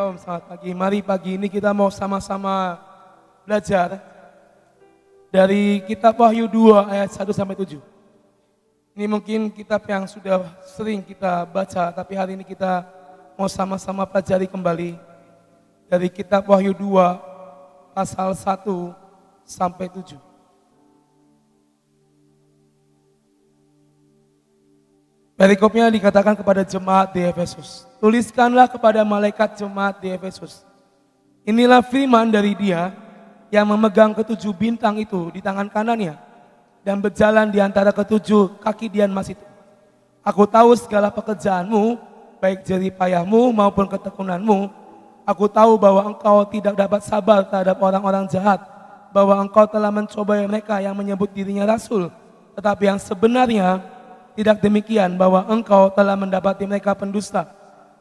Shalom, selamat pagi. Mari pagi ini kita mau sama-sama belajar dari kitab Wahyu 2 ayat 1 sampai 7. Ini mungkin kitab yang sudah sering kita baca, tapi hari ini kita mau sama-sama pelajari kembali dari kitab Wahyu 2 pasal 1 sampai 7. Perikopnya dikatakan kepada jemaat di Efesus. Tuliskanlah kepada malaikat jemaat di Efesus. Inilah firman dari Dia yang memegang ketujuh bintang itu di tangan kanannya dan berjalan di antara ketujuh kaki dian emas itu. Aku tahu segala pekerjaanmu, baik jerih payahmu maupun ketekunanmu. Aku tahu bahwa engkau tidak dapat sabar terhadap orang-orang jahat, bahwa engkau telah mencobai mereka yang menyebut dirinya rasul, tetapi yang sebenarnya tidak demikian, bahwa engkau telah mendapati mereka pendusta,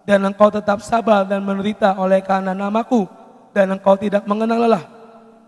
dan engkau tetap sabar dan menderita oleh karena namaku, dan engkau tidak mengenal lelah.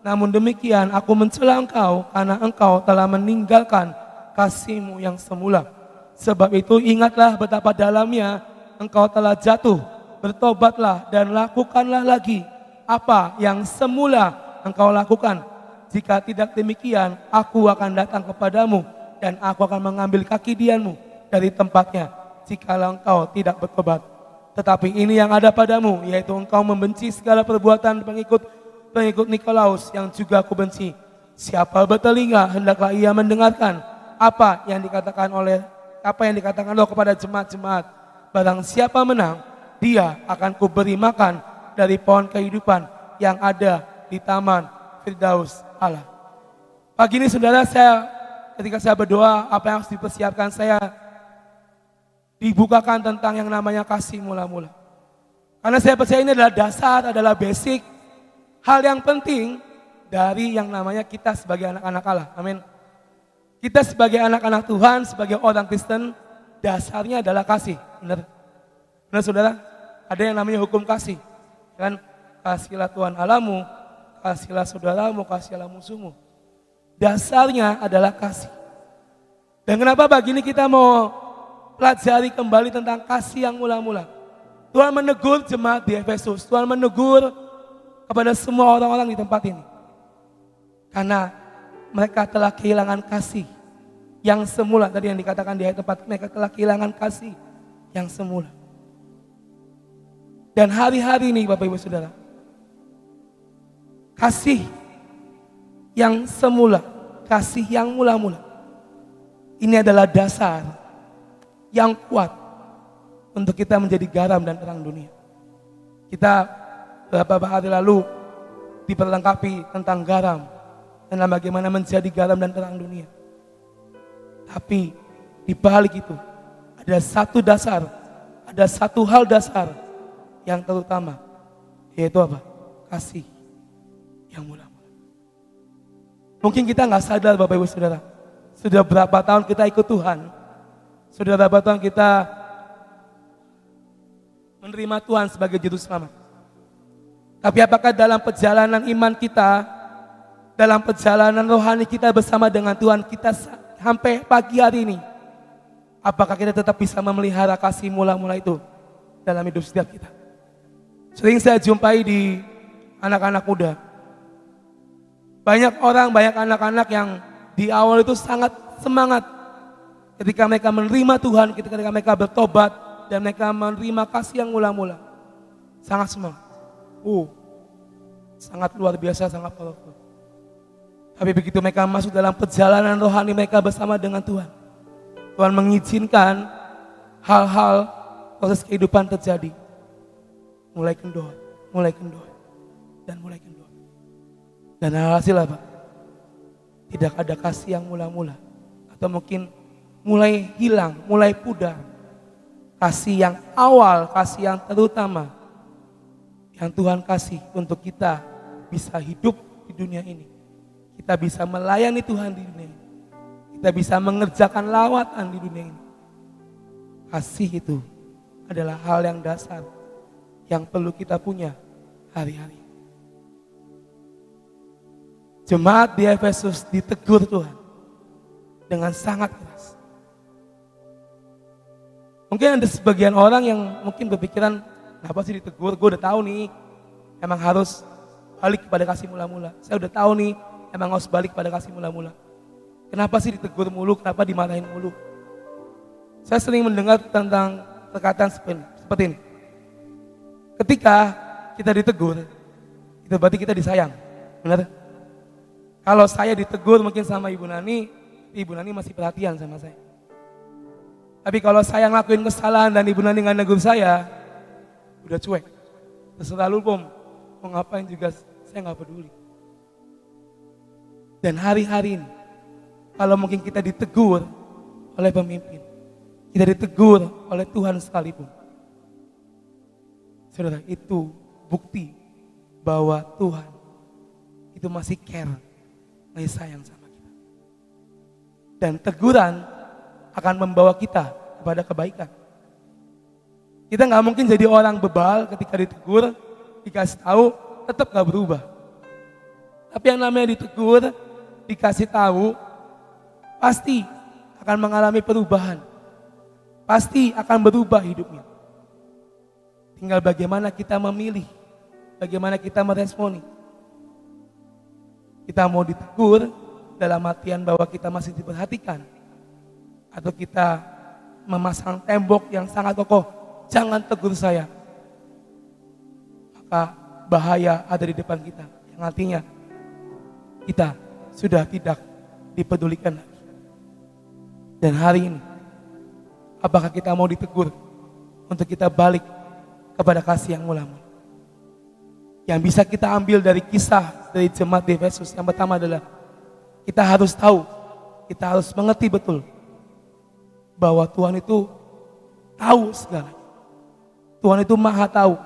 Namun demikian aku mencela engkau karena engkau telah meninggalkan kasihmu yang semula. Sebab itu ingatlah betapa dalamnya engkau telah jatuh, bertobatlah dan lakukanlah lagi apa yang semula engkau lakukan. Jika tidak demikian, aku akan datang kepadamu dan aku akan mengambil kaki dianmu dari tempatnya jikalau engkau tidak bertobat. Tetapi ini yang ada padamu, yaitu engkau membenci segala perbuatan pengikut Nikolaus yang juga aku benci. Siapa bertelinga hendaklah ia mendengarkan apa yang dikatakan Allah kepada jemaat-jemaat. Barang siapa menang, dia akan kuberi makan dari pohon kehidupan yang ada di taman Firdaus Allah. Pagi ini saudara, ketika saya berdoa, apa yang harus dipersiapkan saya dibukakan tentang yang namanya kasih mula-mula. Karena saya percaya ini adalah dasar, adalah basic, hal yang penting dari yang namanya kita sebagai anak-anak Allah. Amin. Kita sebagai anak-anak Tuhan, sebagai orang Kristen, dasarnya adalah kasih. Benar? Benar saudara? Ada yang namanya hukum kasih. Kan? Kasihilah Tuhan Allahmu, kasihilah saudaramu, kasihilah musuhmu. Dasarnya adalah kasih. Dan kenapa pagi ini kita mau pelajari kembali tentang kasih yang mula-mula. Tuhan menegur jemaat di Efesus. Tuhan menegur kepada semua orang-orang di tempat ini. Karena mereka telah kehilangan kasih yang semula. Tadi yang dikatakan di ayat tempat, mereka telah kehilangan kasih yang semula. Dan hari-hari ini Bapak Ibu Saudara, kasih yang semula, kasih yang mula-mula, ini adalah dasar yang kuat untuk kita menjadi garam dan terang dunia. Kita beberapa hari lalu diperlengkapi tentang garam dan bagaimana menjadi garam dan terang dunia. Tapi di balik itu ada satu dasar, ada satu hal dasar yang terutama, yaitu apa? Kasih yang mula-mula. Mungkin kita nggak sadar Bapak Ibu Saudara, sudah berapa tahun kita ikut Tuhan, sudah berapa tahun kita menerima Tuhan sebagai juru selamat. Tapi apakah dalam perjalanan iman kita, dalam perjalanan rohani kita bersama dengan Tuhan kita sampai pagi hari ini, apakah kita tetap bisa memelihara kasih mula-mula itu dalam hidup setiap kita? Sering saya jumpai di anak-anak muda. Banyak orang, banyak anak-anak yang di awal itu sangat semangat ketika mereka menerima Tuhan, ketika mereka bertobat dan mereka menerima kasih yang mula-mula. Sangat semangat. Sangat luar biasa, sangat powerful. Tapi begitu mereka masuk dalam perjalanan rohani mereka bersama dengan Tuhan, Tuhan mengizinkan hal-hal proses kehidupan terjadi. Mulai kendor, dan mulai kendor. Dan hasil apa? Tidak ada kasih yang mula-mula. Atau mungkin mulai hilang, mulai pudar. Kasih yang awal, kasih yang terutama. Yang Tuhan kasih untuk kita bisa hidup di dunia ini. Kita bisa melayani Tuhan di dunia ini. Kita bisa mengerjakan lawatan di dunia ini. Kasih itu adalah hal yang dasar yang perlu kita punya hari-hari. Jemaat di Efesus ditegur Tuhan dengan sangat keras. Mungkin ada sebagian orang yang mungkin berpikiran, kenapa sih ditegur? Gue udah tahu nih, emang harus balik kepada kasih mula-mula. Saya udah tahu nih, emang harus balik kepada kasih mula-mula. Kenapa sih ditegur mulu, kenapa dimarahin mulu? Saya sering mendengar tentang perkataan seperti ini. Ketika kita ditegur, itu berarti kita disayang. Benar? Kalau saya ditegur mungkin sama Ibu Nani masih perhatian sama saya. Tapi kalau saya ngelakuin kesalahan dan Ibu Nani nggak negur saya, udah cuek. Terserah lu Bom, mau ngapain juga saya nggak peduli. Dan hari-hari ini, kalau mungkin kita ditegur oleh pemimpin, kita ditegur oleh Tuhan sekalipun, saudara, itu bukti bahwa Tuhan itu masih care, masih sayang sama kita. Dan teguran akan membawa kita kepada kebaikan. Kita nggak mungkin jadi orang bebal ketika ditegur, dikasih tahu, tetap nggak berubah. Tapi yang namanya ditegur, dikasih tahu, pasti akan mengalami perubahan. Pasti akan berubah hidupnya. Tinggal bagaimana kita memilih, bagaimana kita meresponi. Kita mau ditegur dalam artian bahwa kita masih diperhatikan, atau kita memasang tembok yang sangat kokoh, jangan tegur saya. Maka bahaya ada di depan kita, yang artinya kita sudah tidak dipedulikan lagi. Dan hari ini, apakah kita mau ditegur untuk kita balik kepada kasih yang mula-mula? Yang bisa kita ambil dari kisah dari jemaat di Efesus, yang pertama adalah kita harus tahu, kita harus mengerti betul bahwa Tuhan itu tahu segala. Tuhan itu maha tahu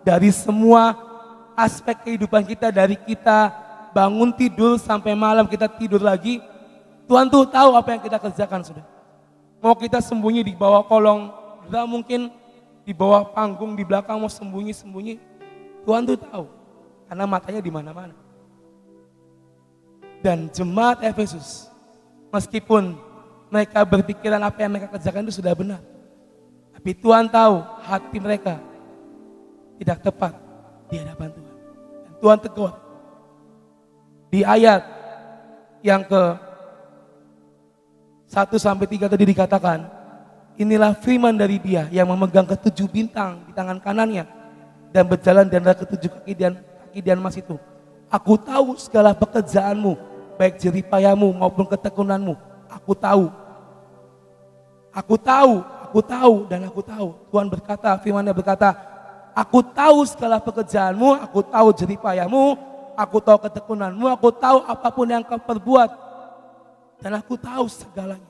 dari semua aspek kehidupan kita, dari kita bangun tidur sampai malam kita tidur lagi. Tuhan tuh tahu apa yang kita kerjakan sudah. Mau kita sembunyi di bawah kolong drum, mungkin di bawah panggung di belakang mau sembunyi-sembunyi, Tuhan tuh tahu karena matanya di mana-mana. Dan jemaat Efesus, meskipun mereka berpikiran apa yang mereka kerjakan itu sudah benar, tapi Tuhan tahu hati mereka tidak tepat di hadapan Tuhan. Dan Tuhan tegur. Di ayat yang ke 1-3 tadi dikatakan, inilah firman dari Dia yang memegang ketujuh bintang di tangan kanannya dan berjalan di antara ketujuh kaki dan emas itu. Aku tahu segala pekerjaanmu, baik jeripayamu maupun ketekunanmu. Aku tahu. Dan aku tahu. Tuhan berkata, firman-Nya berkata, aku tahu segala pekerjaanmu, aku tahu jeripayamu, aku tahu ketekunanmu, aku tahu apapun yang kau perbuat. Dan aku tahu segalanya.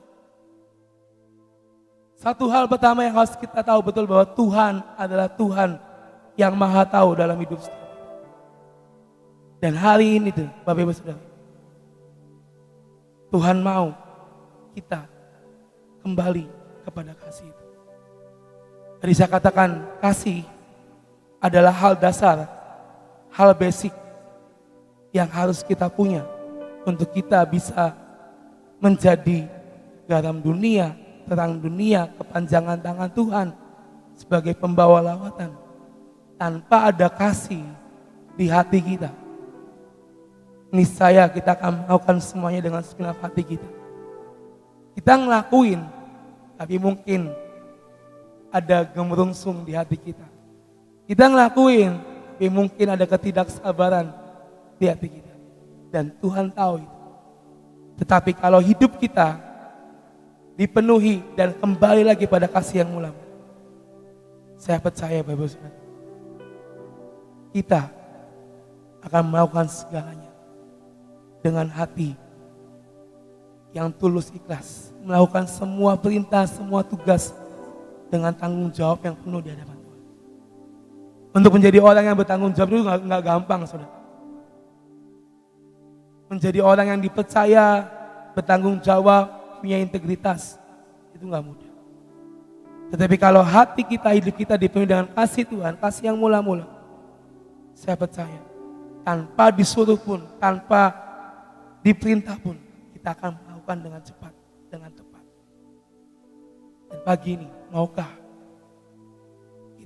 Satu hal pertama yang harus kita tahu betul bahwa Tuhan adalah Tuhan yang maha tahu dalam hidup kita. Dan hari ini tuh, Bapak Ibu Saudara, Tuhan mau kita kembali kepada kasih itu. Tadi saya katakan kasih adalah hal dasar, hal basic yang harus kita punya untuk kita bisa menjadi garam dunia, terang dunia, kepanjangan tangan Tuhan sebagai pembawa lawatan. Tanpa ada kasih di hati kita, niscaya kita akan melakukan semuanya dengan segenap hati kita. Kita ngelakuin, tapi mungkin ada gemerungsung di hati kita. Kita ngelakuin, tapi mungkin ada ketidaksabaran di hati kita. Dan Tuhan tahu itu. Tetapi kalau hidup kita dipenuhi dan kembali lagi pada kasih yang mula, saya percaya Bapak Saudara, kita akan melakukan segalanya dengan hati yang tulus ikhlas, melakukan semua perintah, semua tugas dengan tanggung jawab yang penuh di hadapan Tuhan. Untuk menjadi orang yang bertanggung jawab itu nggak gampang, saudara. Menjadi orang yang dipercaya, bertanggung jawab, punya integritas, itu nggak mudah. Tetapi kalau hati kita, hidup kita dipenuhi dengan kasih Tuhan, kasih yang mula-mula, saya percaya tanpa disuruh pun, tanpa diperintah pun, kita akan melakukan dengan cepat, dengan tepat. Dan pagi ini, maukah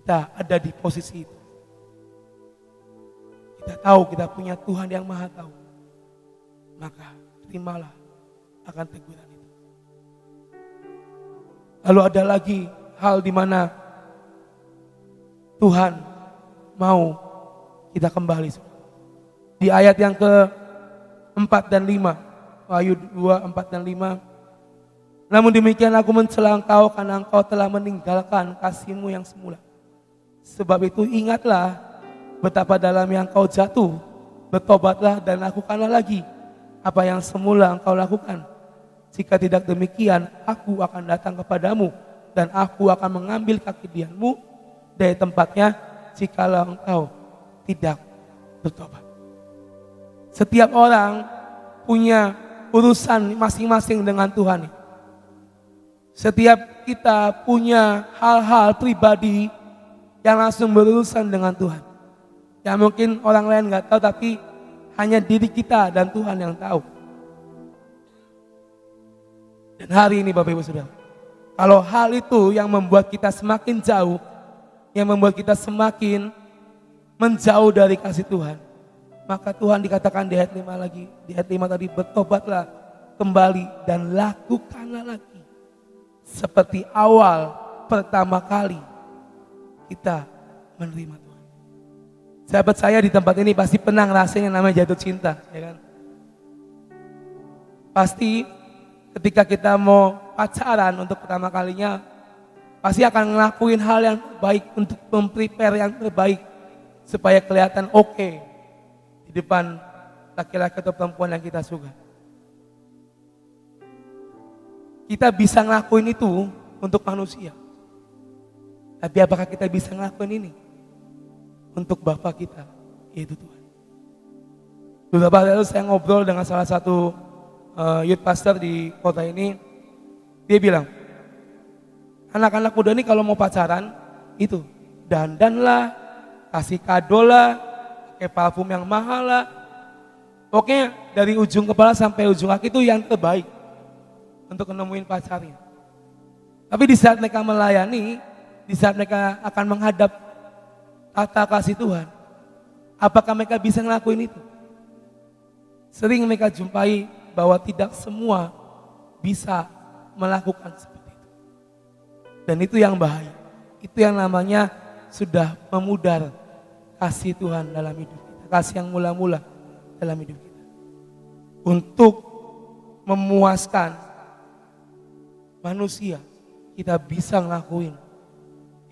kita ada di posisi itu. Kita tahu kita punya Tuhan yang Maha Tahu. Maka terimalah akan teguran itu. Lalu ada lagi hal di mana Tuhan mau kita kembali. Di ayat yang ke-4 dan 5, Wahyu 2, 4 dan 5. Namun demikian aku mencela engkau karena engkau telah meninggalkan kasihmu yang semula. Sebab itu ingatlah betapa dalam yang kau jatuh, bertobatlah dan lakukanlah lagi apa yang semula engkau lakukan. Jika tidak demikian, aku akan datang kepadamu dan aku akan mengambil kaki-dianmu dari tempatnya jikalau engkau tidak bertobat. Setiap orang punya urusan masing-masing dengan Tuhan. Setiap kita punya hal-hal pribadi yang langsung berurusan dengan Tuhan. Yang mungkin orang lain gak tahu, tapi hanya diri kita dan Tuhan yang tahu. Dan hari ini Bapak Ibu Saudara, kalau hal itu yang membuat kita semakin jauh, yang membuat kita semakin menjauh dari kasih Tuhan, maka Tuhan dikatakan di ayat 5 lagi, di ayat 5 tadi, bertobatlah kembali dan lakukanlah lagi seperti awal pertama kali kita menerima Tuhan. Sahabat saya di tempat ini pasti pernah ngerasain yang namanya jatuh cinta, ya kan? Pasti ketika kita mau pacaran untuk pertama kalinya, pasti akan ngelakuin hal yang baik untuk memprepare yang terbaik supaya kelihatan oke di depan laki-laki atau perempuan yang kita suka. Kita bisa ngelakuin itu untuk manusia. Tapi apakah kita bisa ngelakuin ini untuk Bapa kita, yaitu Tuhan? Beberapa hari lalu saya ngobrol dengan salah satu youth pastor di kota ini. Dia bilang, anak-anak muda ini kalau mau pacaran, itu dandan lah, kasih kado lah, pakai parfum yang mahal lah. Pokoknya dari ujung kepala sampai ujung kaki itu yang terbaik untuk menemuin pacarnya. Tapi di saat mereka melayani, di saat mereka akan menghadap tata kasih Tuhan, apakah mereka bisa ngelakuin itu? Sering mereka jumpai bahwa tidak semua bisa melakukan seperti itu. Dan itu yang bahaya. Itu yang namanya sudah memudar kasih Tuhan dalam hidup kita. Kasih yang mula-mula dalam hidup kita. Untuk memuaskan manusia, kita bisa ngelakuin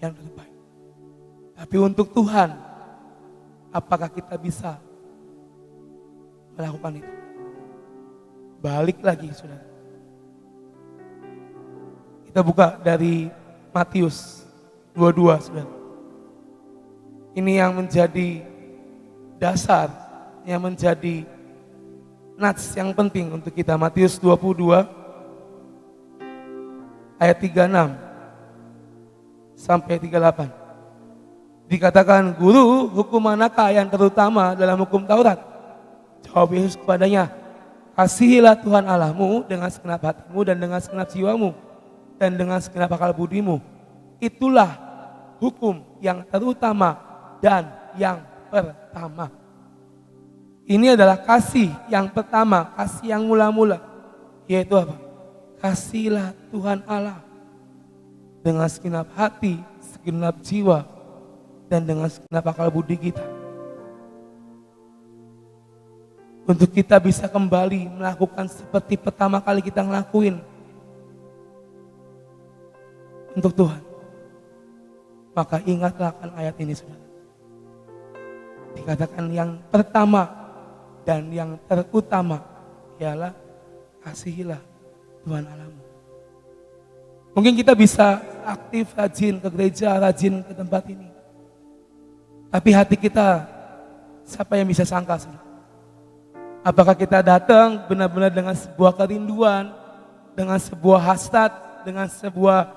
yang terbaik. Tapi untuk Tuhan, apakah kita bisa melakukan itu? Balik lagi, saudara. Kita buka dari Matius 22, saudara. Ini yang menjadi dasar, yang menjadi nats yang penting untuk kita. Matius 22 ayat 36 sampai 38. Dikatakan, guru, hukum manakah yang terutama dalam hukum Taurat? Jawab Yesus kepadanya, kasihilah Tuhan Allahmu dengan segenap hatimu dan dengan segenap jiwamu dan dengan segenap akal budimu. Itulah hukum yang terutama dan yang pertama. Ini adalah kasih yang pertama, kasih yang mula-mula. Yaitu apa? Kasihilah Tuhan Allah dengan segenap hati, segenap jiwa, dan dengan segenap akal budi kita. Untuk kita bisa kembali melakukan seperti pertama kali kita ngelakuin untuk Tuhan. Maka ingatlah akan ayat ini, saudara. Dikatakan yang pertama dan yang terutama ialah kasihilah Tuhan Allahmu. Mungkin kita bisa aktif, rajin ke gereja, rajin ke tempat ini. Tapi hati kita, siapa yang bisa sangka, saudara? Apakah kita datang benar-benar dengan sebuah kerinduan, dengan sebuah hasrat, dengan sebuah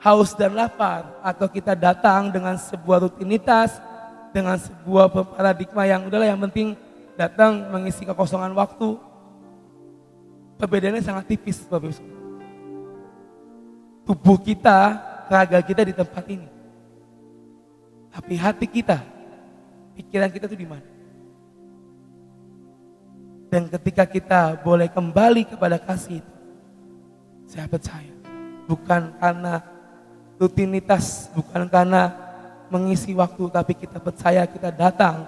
haus dan lapar, atau kita datang dengan sebuah rutinitas, dengan sebuah paradigma yang udahlah yang penting datang mengisi kekosongan waktu. Perbedaannya sangat tipis, Bapak Ibu. Tubuh kita, raga kita di tempat ini. Tapi hati kita, pikiran kita itu di mana? Dan ketika kita boleh kembali kepada kasih itu, saya percaya bukan karena rutinitas, bukan karena mengisi waktu, tapi kita percaya kita datang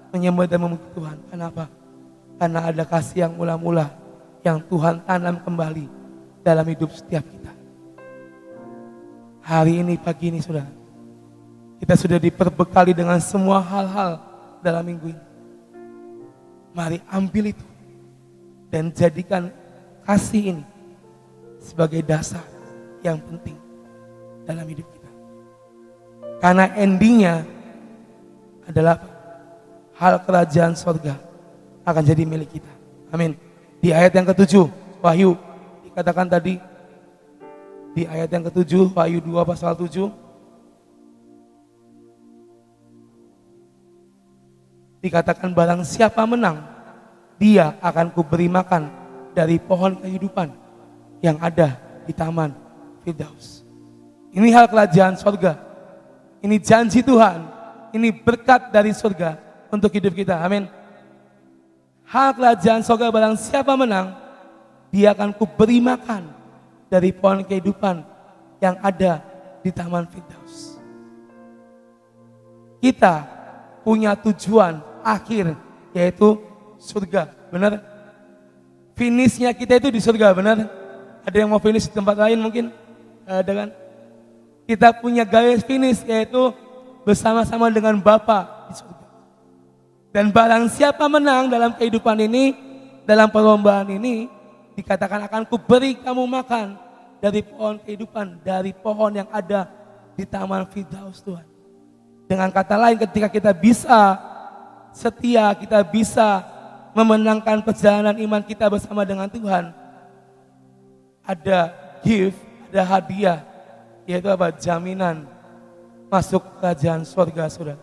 menyembah dan memuji Tuhan. Kenapa? Karena ada kasih yang mula-mula yang Tuhan tanam kembali dalam hidup setiap kita. Hari ini, pagi ini saudara, kita sudah diperbekali dengan semua hal-hal dalam minggu ini. Mari ambil itu dan jadikan kasih ini sebagai dasar yang penting dalam hidup kita. Karena endingnya adalah hal kerajaan sorga akan jadi milik kita. Amin. Di ayat yang ke-7, Wahyu, dikatakan tadi, di ayat yang ke-7, Wahyu 2 pasal 7, dikatakan barang siapa menang, dia akan kuberi makan dari pohon kehidupan yang ada di taman Firdaus. Ini hal kerajaan sorga. Ini janji Tuhan. Ini berkat dari surga untuk hidup kita. Amin. Hal kerajaan sorga barang siapa menang, dia akan kuberi makan dari pohon kehidupan yang ada di taman Firdaus. Kita punya tujuan akhir, yaitu surga. Benar? Finishnya kita itu di surga, benar? Ada yang mau finish di tempat lain mungkin? Ada kan? Kita punya garis finish, yaitu bersama-sama dengan Bapa di surga. Dan barang siapa menang dalam kehidupan ini, dalam perlombaan ini, dikatakan akan kuberi kamu makan dari pohon kehidupan, dari pohon yang ada di taman Firdaus Tuhan. Dengan kata lain, ketika kita bisa setia, kita bisa memenangkan perjalanan iman kita bersama dengan Tuhan, ada gift, ada hadiah, yaitu apa? Jaminan masuk kerajaan surga, saudara.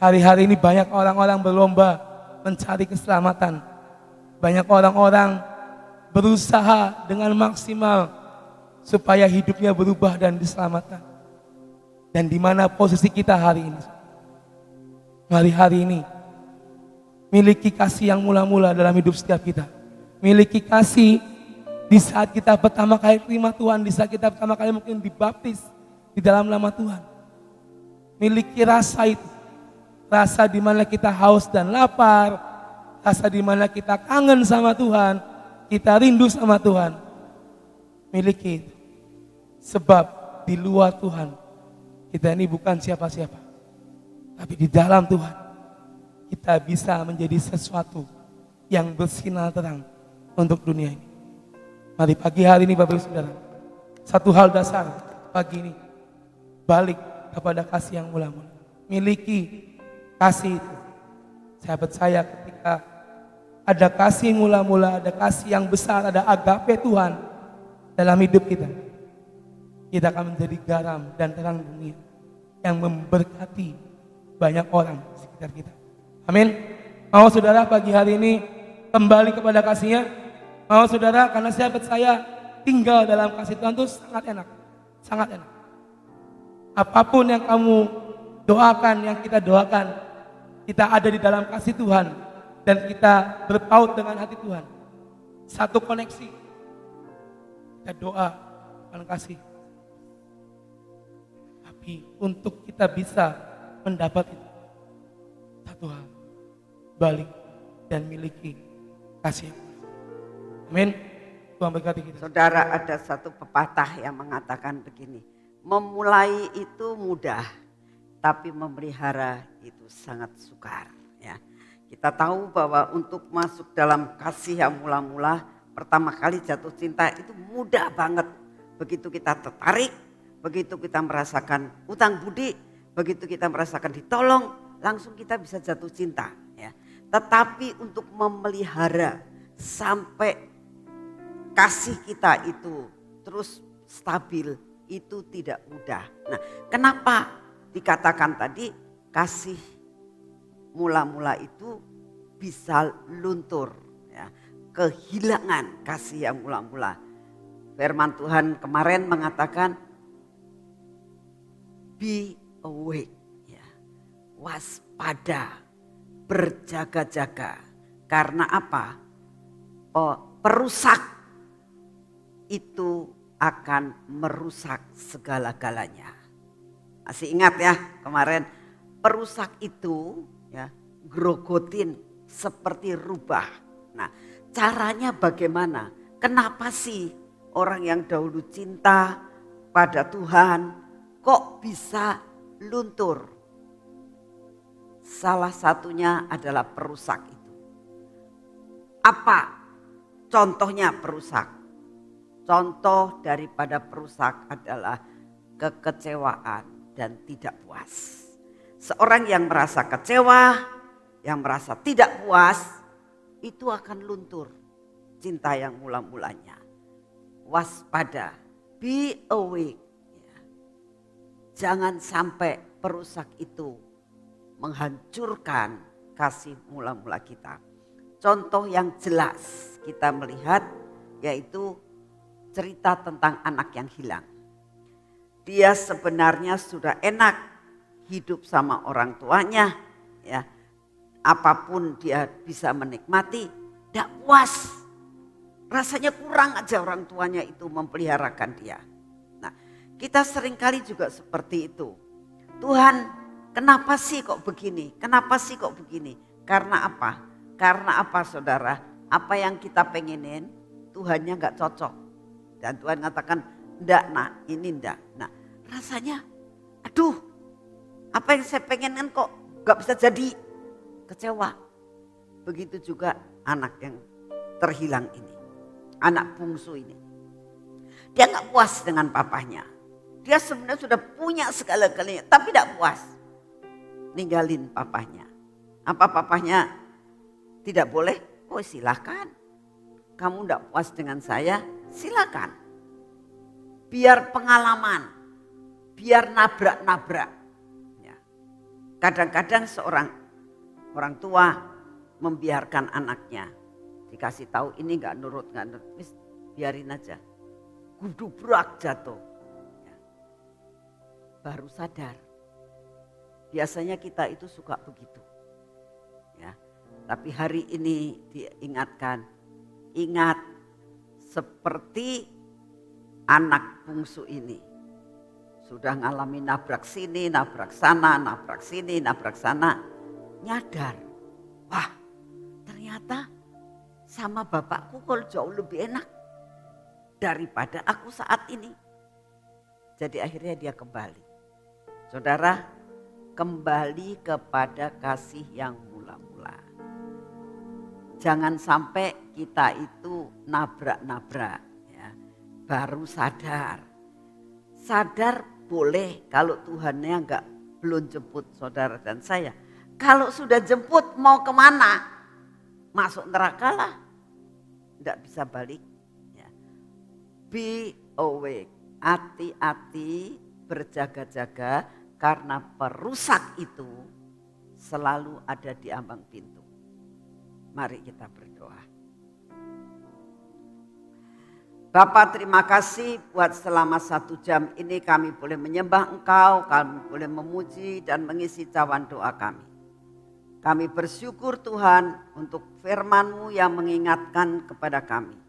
Hari-hari ini banyak orang-orang berlomba mencari keselamatan. Banyak orang-orang berusaha dengan maksimal supaya hidupnya berubah dan diselamatkan. Dan di mana posisi kita hari ini? Mari hari ini miliki kasih yang mula-mula dalam hidup setiap kita. Miliki kasih di saat kita pertama kali terima Tuhan, di saat kita pertama kali mungkin dibaptis di dalam nama Tuhan. Miliki rasa itu. Rasa di mana kita haus dan lapar, rasa di mana kita kangen sama Tuhan, kita rindu sama Tuhan. Miliki itu. Sebab di luar Tuhan, kita ini bukan siapa-siapa. Tapi di dalam Tuhan, kita bisa menjadi sesuatu yang bersinar terang untuk dunia ini. Mari pagi hari ini Bapak Ibu Saudara, satu hal dasar pagi ini, balik kepada kasih yang mula-mula. Miliki kasih itu. Saya percaya ketika ada kasih mula-mula, ada kasih yang besar, ada agape Tuhan dalam hidup kita, kita akan menjadi garam dan terang dunia yang memberkati banyak orang di sekitar kita. Amin. Mau saudara pagi hari ini kembali kepada kasihnya? Mau saudara? Karena saya percaya tinggal dalam kasih Tuhan itu sangat enak. Sangat enak. Apapun yang kamu doakan, yang kita doakan, kita ada di dalam kasih Tuhan dan kita berpaut dengan hati Tuhan. Satu koneksi. Kita doa dengan kasih. Tapi untuk kita bisa mendapat itu, satu hal, balik dan miliki kasih. Amin. Tuhan berkati kita. Saudara, ada satu pepatah yang mengatakan begini, memulai itu mudah, tapi memelihara itu sangat sukar. Ya, kita tahu bahwa untuk masuk dalam kasih yang mula-mula, pertama kali jatuh cinta itu mudah banget. Begitu kita tertarik, begitu kita merasakan utang budi, begitu kita merasakan ditolong, langsung kita bisa jatuh cinta. Ya, tetapi untuk memelihara sampai kasih kita itu terus stabil, itu tidak mudah. Nah, kenapa dikatakan tadi kasih mula-mula itu bisa luntur, ya, kehilangan kasih yang mula-mula. Firman Tuhan kemarin mengatakan be awake, waspada, berjaga-jaga. Karena apa? Perusak itu akan merusak segala-galanya. Masih ingat ya kemarin, perusak itu ya grogotin seperti rubah. Nah, caranya bagaimana? Kenapa sih orang yang dahulu cinta pada Tuhan kok bisa luntur? Salah satunya adalah perusak itu. Apa contohnya perusak? Contoh daripada perusak adalah kekecewaan dan tidak puas. Seorang yang merasa kecewa, yang merasa tidak puas, itu akan luntur cinta yang mula-mulanya. Waspada, be awake. Jangan sampai perusak itu menghancurkan kasih mula-mula kita. Contoh yang jelas kita melihat yaitu cerita tentang anak yang hilang. Dia sebenarnya sudah enak hidup sama orang tuanya, ya. Apapun dia bisa menikmati, tidak puas. Rasanya kurang aja orang tuanya itu memeliharakan dia. Nah, kita seringkali juga seperti itu. Tuhan, kenapa sih kok begini? Kenapa sih kok begini? Karena apa? Karena apa saudara? Apa yang kita pengenin Tuhannya gak cocok. Dan Tuhan mengatakan, enggak nak, ini enggak. Nah rasanya, aduh apa yang saya pengenin kok gak bisa jadi, kecewa. Begitu juga anak yang terhilang ini. Anak bungsu ini. Dia gak puas dengan papahnya. Dia sebenarnya sudah punya segala-galanya tapi tidak puas. Ninggalin papahnya. Apa papahnya? Tidak boleh? Oh silakan. Kamu tidak puas dengan saya? Silakan. Biar pengalaman. Biar nabrak-nabrak. Ya. Kadang-kadang seorang orang tua membiarkan anaknya. Dikasih tahu ini gak nurut. Biarin aja. Gudubrak jatuh. Ya. Baru sadar. Biasanya kita itu suka begitu. Ya. Tapi hari ini diingatkan, ingat seperti anak bungsu ini. Sudah ngalami nabrak sini, nabrak sana, nabrak sini, nabrak sana. Nyadar, wah ternyata sama bapakku kalau jauh lebih enak daripada aku saat ini. Jadi akhirnya dia kembali. Saudara, kembali kepada kasih yang mula-mula. Jangan sampai kita itu nabrak-nabrak, ya. Baru sadar. Sadar boleh kalau Tuhannya belum jemput saudara dan saya. Kalau sudah jemput mau kemana? Masuk neraka lah. Tidak bisa balik. Ya. Be awake. Hati-hati, berjaga-jaga karena perusak itu selalu ada di ambang pintu. Mari kita berdoa. Bapak terima kasih buat selama 1 jam ini kami boleh menyembah Engkau, kami boleh memuji dan mengisi cawan doa kami. Kami bersyukur Tuhan untuk firman-Mu yang mengingatkan kepada kami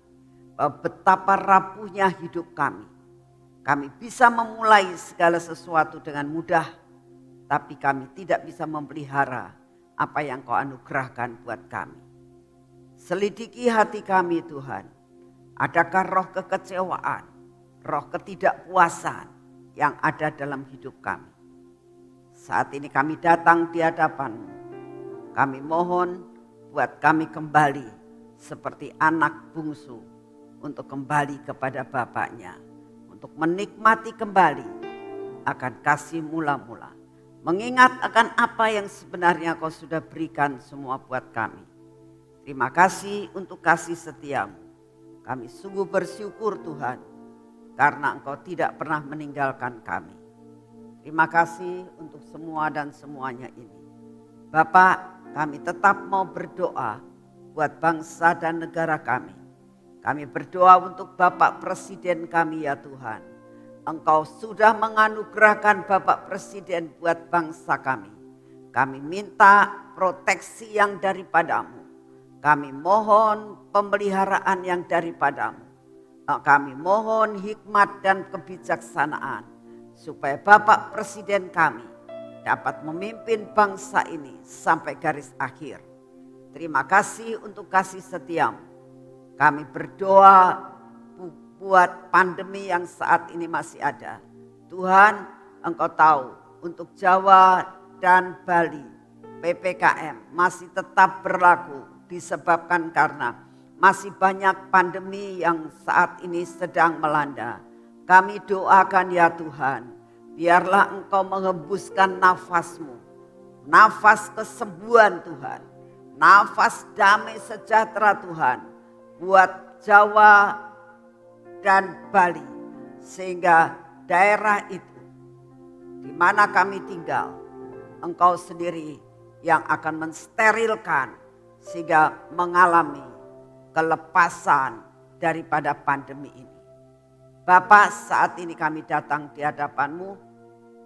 bahwa betapa rapuhnya hidup kami. Kami bisa memulai segala sesuatu dengan mudah, tapi kami tidak bisa memelihara apa yang Kau anugerahkan buat kami. Selidiki hati kami Tuhan. Adakah roh kekecewaan, roh ketidakpuasan yang ada dalam hidup kami? Saat ini kami datang di hadapan-Mu. Kami mohon buat kami kembali seperti anak bungsu untuk kembali kepada bapaknya. Untuk menikmati kembali akan kasih mula-mula. Mengingat akan apa yang sebenarnya Kau sudah berikan semua buat kami. Terima kasih untuk kasih setia-Mu. Kami sungguh bersyukur Tuhan karena Engkau tidak pernah meninggalkan kami. Terima kasih untuk semua dan semuanya ini. Bapak, kami tetap mau berdoa buat bangsa dan negara kami. Kami berdoa untuk Bapak Presiden kami ya Tuhan. Engkau sudah menganugerahkan Bapak Presiden buat bangsa kami. Kami minta proteksi yang daripadamu. Kami mohon pemeliharaan yang daripadamu. Kami mohon hikmat dan kebijaksanaan supaya Bapak Presiden kami dapat memimpin bangsa ini sampai garis akhir. Terima kasih untuk kasih setiamu. Kami berdoa buat pandemi yang saat ini masih ada. Tuhan, Engkau tahu untuk Jawa dan Bali PPKM masih tetap berlaku disebabkan karena masih banyak pandemi yang saat ini sedang melanda. Kami doakan ya Tuhan, biarlah Engkau menghembuskan nafas-Mu, nafas kesembuhan Tuhan, nafas damai sejahtera Tuhan buat Jawa dan Bali, sehingga daerah itu di mana kami tinggal, Engkau sendiri yang akan mensterilkan sehingga mengalami kelepasan daripada pandemi ini. Bapak, saat ini kami datang di hadapan-Mu,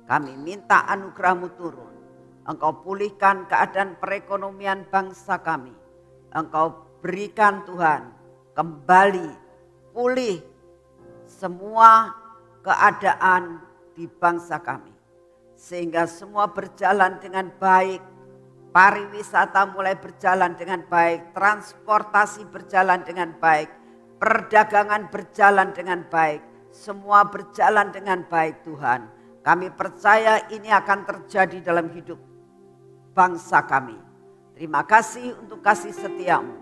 kami minta anugerah-Mu turun. Engkau pulihkan keadaan perekonomian bangsa kami. Engkau berikan Tuhan kembali pulih semua keadaan di bangsa kami. Sehingga semua berjalan dengan baik. Pariwisata mulai berjalan dengan baik. Transportasi berjalan dengan baik. Perdagangan berjalan dengan baik. Semua berjalan dengan baik Tuhan. Kami percaya ini akan terjadi dalam hidup bangsa kami. Terima kasih untuk kasih setiamu.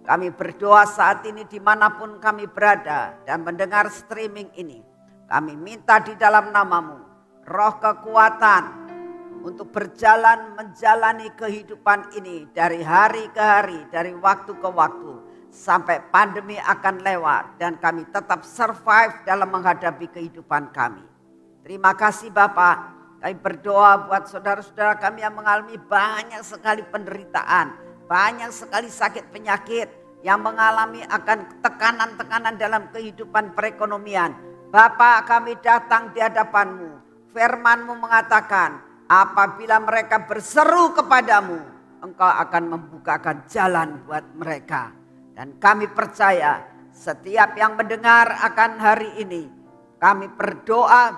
Kami berdoa saat ini dimanapun kami berada dan mendengar streaming ini. Kami minta di dalam nama-Mu roh kekuatan untuk berjalan menjalani kehidupan ini dari hari ke hari, dari waktu ke waktu. Sampai pandemi akan lewat dan kami tetap survive dalam menghadapi kehidupan kami. Terima kasih Bapak. Kami berdoa buat saudara-saudara kami yang mengalami banyak sekali penderitaan. Banyak sekali sakit penyakit yang mengalami akan tekanan-tekanan dalam kehidupan perekonomian. Bapak, kami datang di hadapan-Mu. Firman-Mu mengatakan, apabila mereka berseru kepadamu, Engkau akan membukakan jalan buat mereka. Dan kami percaya setiap yang mendengar akan hari ini, kami berdoa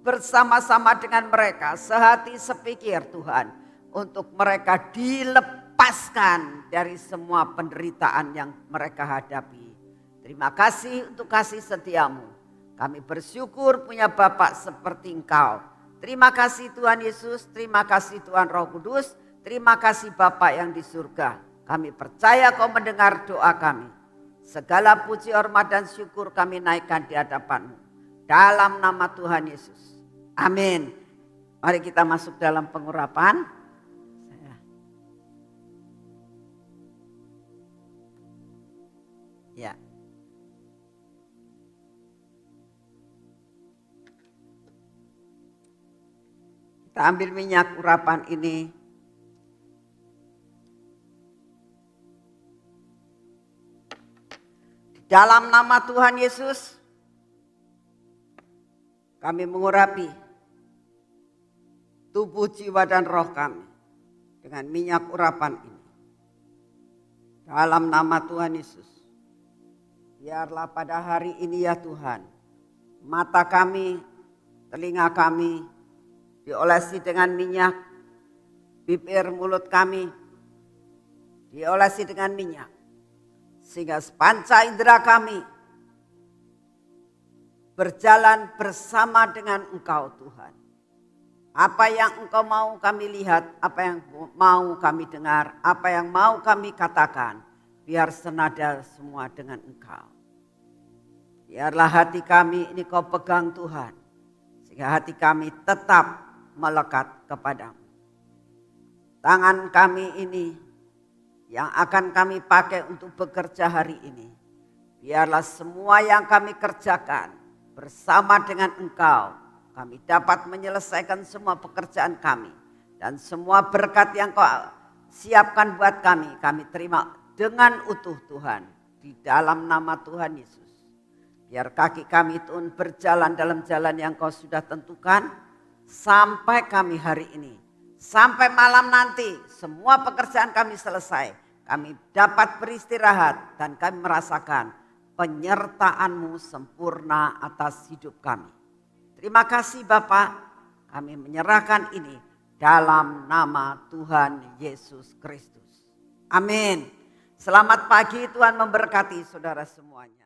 bersama-sama dengan mereka, sehati sepikir Tuhan, untuk mereka dilepaskan dari semua penderitaan yang mereka hadapi. Terima kasih untuk kasih setiamu. Kami bersyukur punya Bapak seperti Engkau. Terima kasih Tuhan Yesus, terima kasih Tuhan Roh Kudus, terima kasih Bapak yang di surga. Kami percaya Kau mendengar doa kami. Segala puji, hormat dan syukur kami naikkan di hadapan-Mu. Dalam nama Tuhan Yesus. Amin. Mari kita masuk dalam pengurapan. Ya. Kita ambil minyak urapan ini. Di dalam nama Tuhan Yesus, kami mengurapi tubuh, jiwa dan roh kami dengan minyak urapan ini. Dalam nama Tuhan Yesus, biarlah pada hari ini ya Tuhan, mata kami, telinga kami diolesi dengan minyak, bibir mulut kami diolesi dengan minyak, sehingga sepanca indera kami berjalan bersama dengan Engkau Tuhan. Apa yang Engkau mau kami lihat, apa yang mau kami dengar, apa yang mau kami katakan, biar senada semua dengan Engkau. Biarlah hati kami ini Kau pegang Tuhan, sehingga hati kami tetap melekat kepadamu. Tangan kami ini yang akan kami pakai untuk bekerja hari ini, biarlah semua yang kami kerjakan bersama dengan Engkau, kami dapat menyelesaikan semua pekerjaan kami. Dan semua berkat yang Kau siapkan buat kami, kami terima dengan utuh Tuhan. Di dalam nama Tuhan Yesus. Biar kaki kami Tuhan berjalan dalam jalan yang Kau sudah tentukan. Sampai kami hari ini Sampai malam nanti semua pekerjaan kami selesai. Kami dapat beristirahat dan kami merasakan penyertaan-Mu sempurna atas hidup kami. Terima kasih Bapak, kami menyerahkan ini dalam nama Tuhan Yesus Kristus. Amin. Selamat pagi, Tuhan memberkati saudara semuanya.